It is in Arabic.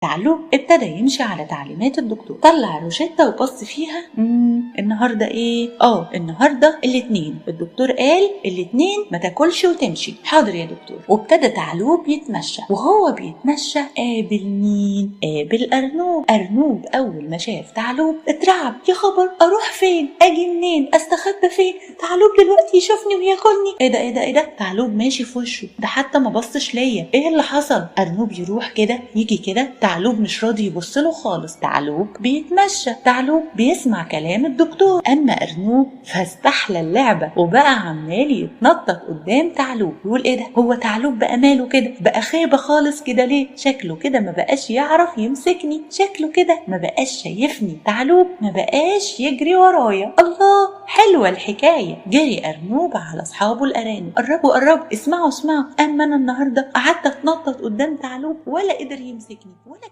تعلوب ابتدى يمشي على تعليمات الدكتور، طلع روشتة وبص فيها. النهارده ايه؟ النهارده الاثنين، الدكتور قال الاثنين ما تاكلش وتمشي. حاضر يا دكتور. وابتدى تعلوب يتمشى، وهو بيتمشى قابل مين؟ قابل ارنوب. ارنوب اول ما شاف تعلوب اترعب، يا خبر، اروح فين؟ اجي منين؟ استخبى فين؟ تعلوب دلوقتي يشوفني وياكلني. ايه ده تعلوب ماشي في وشه، ده حتى ما بصش ليا. ايه اللي حصل؟ ارنوب يروح كده يجي كده، تعلوب مش راضي يبص له خالص. تعلوب بيتمشى، تعلوب بيسمع كلام الدكتور. اما ارنوب فاستحلى اللعبه وبقى عمال يتنطط قدام تعلوب. يقول ايه ده؟ هو تعلوب بقى ماله كده؟ بقى خيبه خالص كده ليه؟ شكله كده ما بقاش يعرف يمسكني، شكله كده ما بقاش شايفني. تعلوب ما بقاش يجري ورايا. الله، حلوه الحكايه. جري ارنوب على اصحابه الارانب. قربوا اسمعوا. اما انا النهارده قعدت اتنطط قدام تعلوب ولا قدر يمسكني ولا